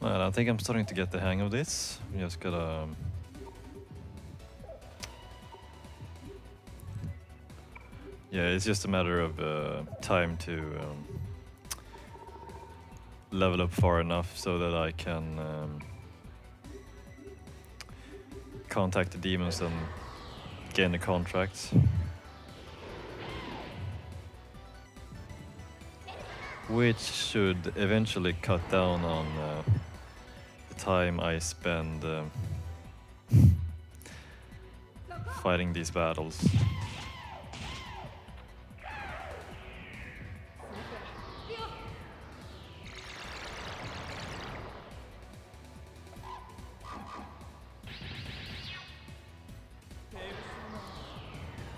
Well, I think I'm starting to get the hang of this. We just gotta... yeah, it's just a matter of time to level up far enough so that I can contact the demons and gain the contracts. Which should eventually cut down on the time I spend fighting these battles.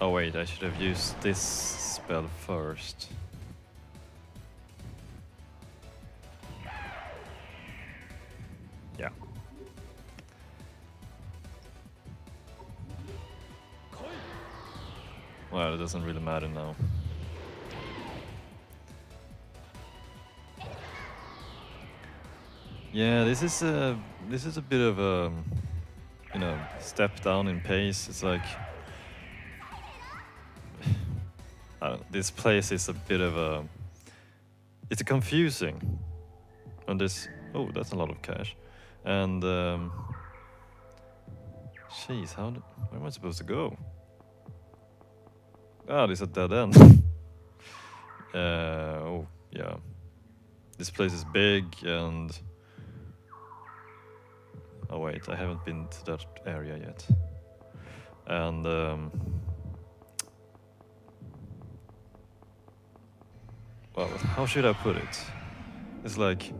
Oh wait, I should have used this spell first. Yeah. Well, it doesn't really matter now. Yeah, this is a bit of a, you know, step down in pace. It's like this place is a bit of a, it's confusing. And this, oh, that's a lot of cash. And jeez, where am I supposed to go? Ah, this is a dead end. Oh, yeah. This place is big and... oh wait, I haven't been to that area yet. And well, how should I put it? It's like...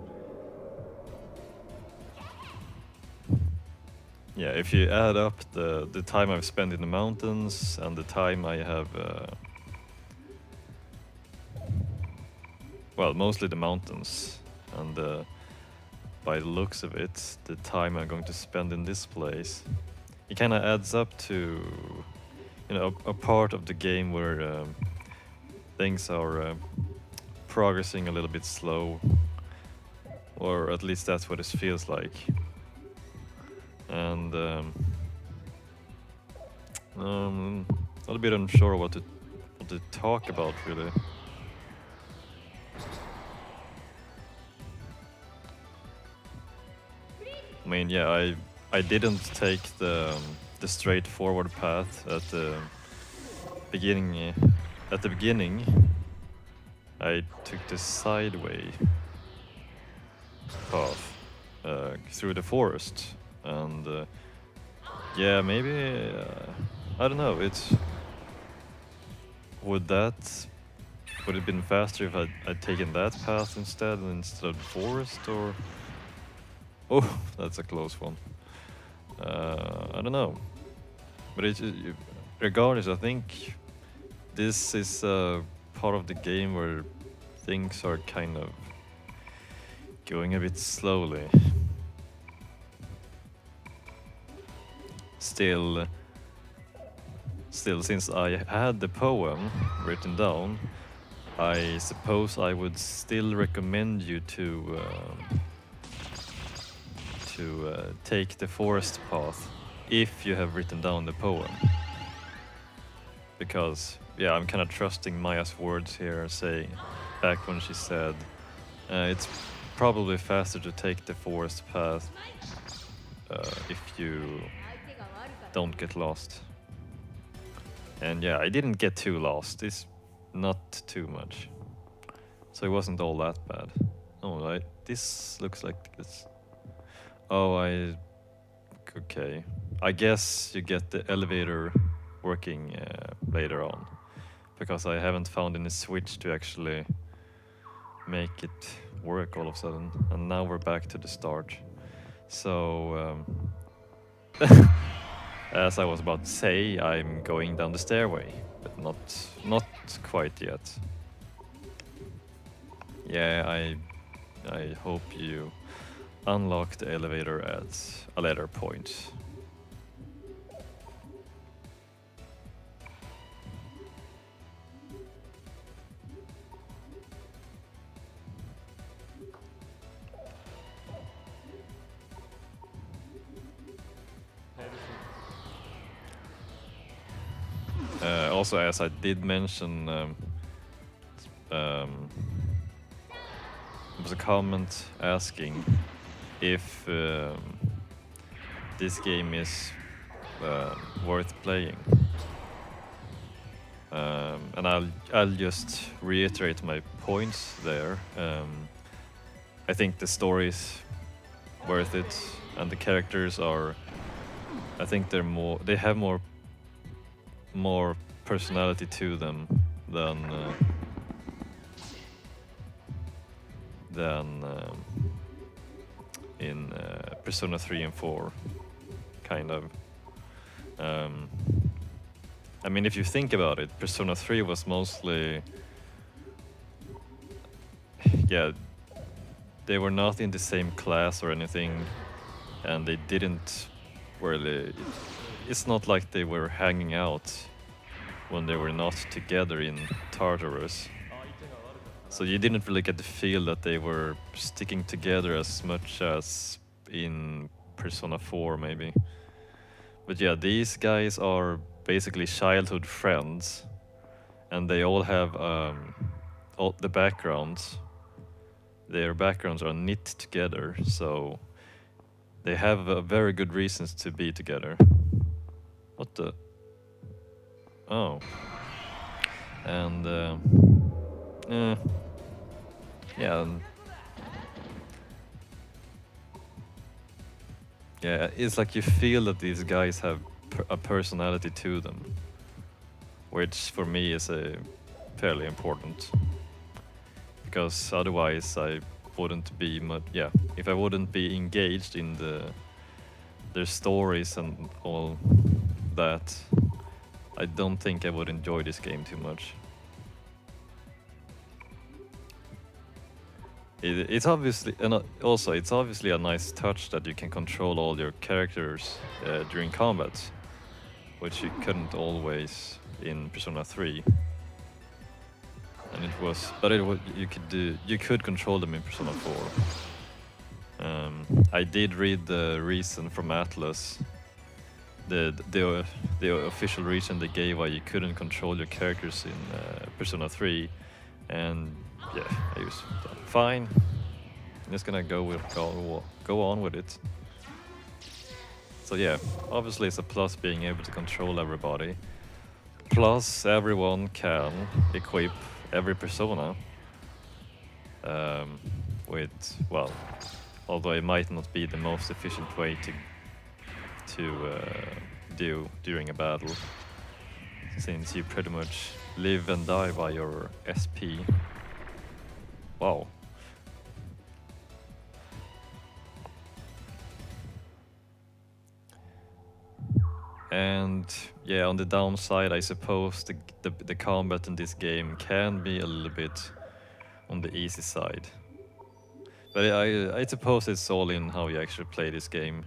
yeah, if you add up the time I've spent in the mountains and the time I have... well, mostly the mountains, and by the looks of it, the time I'm going to spend in this place, it kind of adds up to, you know, a part of the game where things are progressing a little bit slow, or at least that's what it feels like. And a little bit unsure what to talk about, really. I mean, yeah, I didn't take the straightforward path at the beginning. At the beginning, I took the sideway path through the forest, and yeah, maybe I don't know. Would it have been faster if I'd taken that path instead of the forest, or? Oh, that's a close one. I don't know. But regardless, I think this is part of the game where things are kind of going a bit slowly. Still, since I had the poem written down, I suppose I would still recommend you to take the forest path if you have written down the poem. Because, yeah, I'm kind of trusting Maya's words here, saying back when she said it's probably faster to take the forest path if you don't get lost. And yeah, I didn't get too lost. It's not too much. So it wasn't all that bad. Oh, this looks like it's... oh, okay. I guess you get the elevator working later on, because I haven't found any switch to actually make it work all of a sudden. And now we're back to the start. So, as I was about to say, I'm going down the stairway, but not quite yet. Yeah, I hope you unlock the elevator at a later point. also, as I did mention, there was a comment asking if this game is worth playing. And I'll just reiterate my points there. I think the story is worth it, and the characters are. I think they have more personality to them than in Persona 3 and 4, kind of. I mean, if you think about it, Persona 3 was mostly, yeah, they were not in the same class or anything, and they didn't really, it's not like they were hanging out when they were not together in Tartarus. So you didn't really get the feel that they were sticking together as much as in Persona 4, maybe. But yeah, these guys are basically childhood friends, and they all have all the backgrounds. Their backgrounds are knit together, so they have very good reasons to be together. What the? Oh. And yeah. Yeah, it's like you feel that these guys have a personality to them, which for me is fairly important. Because otherwise I wouldn't be much, yeah, if I wouldn't be engaged in their stories and all that, I don't think I would enjoy this game too much. It's obviously, and also it's obviously a nice touch that you can control all your characters during combat, which you couldn't always in Persona 3. And it was, but it was, you could control them in Persona 4. I did read the reason from Atlus, the official reason they gave why you couldn't control your characters in Persona 3, and yeah, I was fine. I'm just gonna go on with it. So yeah, obviously it's a plus being able to control everybody. Plus, everyone can equip every persona with, well, although it might not be the most efficient way to do during a battle, since you pretty much live and die by your SP. Wow. And yeah, on the downside, I suppose the combat in this game can be a little bit on the easy side. But I suppose it's all in how you actually play this game,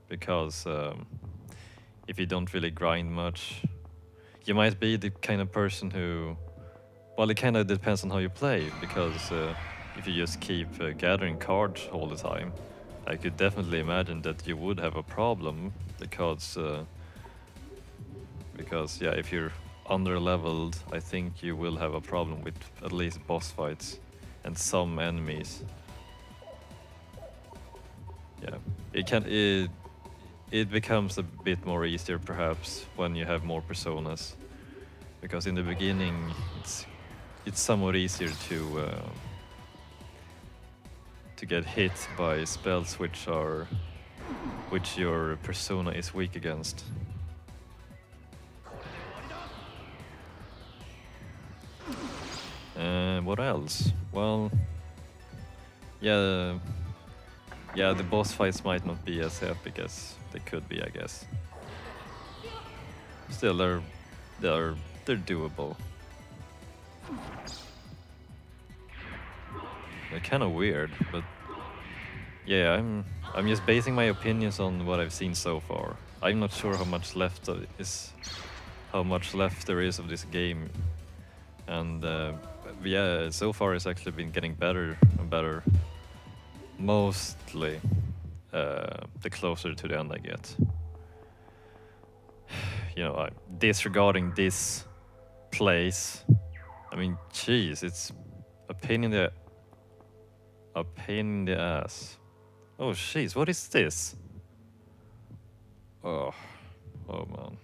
because if you don't really grind much, you might be the kind of person who, well, it kind of depends on how you play, because if you just keep gathering cards all the time, I could definitely imagine that you would have a problem, because yeah, if you're under-leveled, I think you will have a problem with at least boss fights and some enemies. Yeah, it becomes a bit more easier perhaps when you have more personas, because in the beginning it's somewhat easier to get hit by spells which your persona is weak against. What else? Well, yeah, the boss fights might not be as epic as they could be, I guess. Still, they're doable. They're kind of weird, but yeah, I'm just basing my opinions on what I've seen so far. I'm not sure how much there is of this game, and yeah, so far it's actually been getting better and better. Mostly, the closer to the end I get. You know, disregarding this place. I mean, jeez, it's a pain in the ass. Oh, jeez, what is this? Oh, oh man,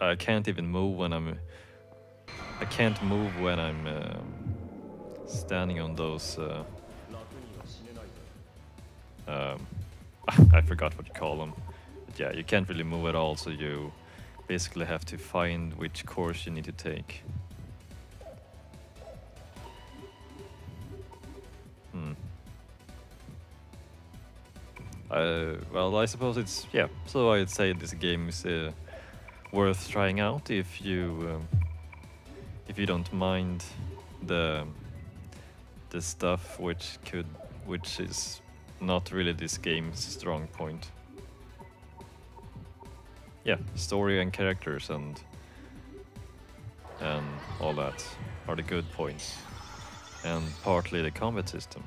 I can't even move when I can't move when I'm standing on those. I forgot what you call them. But yeah, you can't really move at all, so you basically have to find which course you need to take. Well, I suppose it's, yeah, so I'd say this game is worth trying out if you don't mind the stuff which is not really this game's strong point. Yeah, story and characters and all that are the good points, and partly the combat system.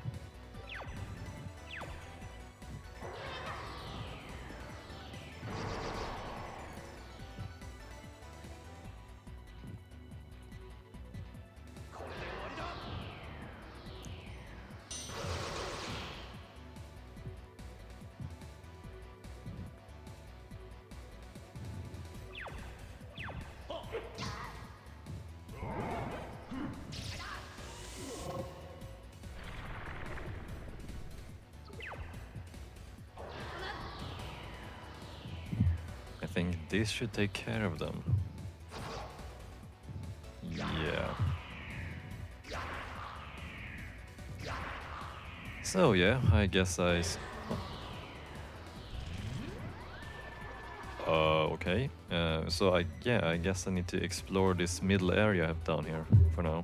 I think this should take care of them. Yeah. So yeah, I guess okay. So I guess I need to explore this middle area down here for now.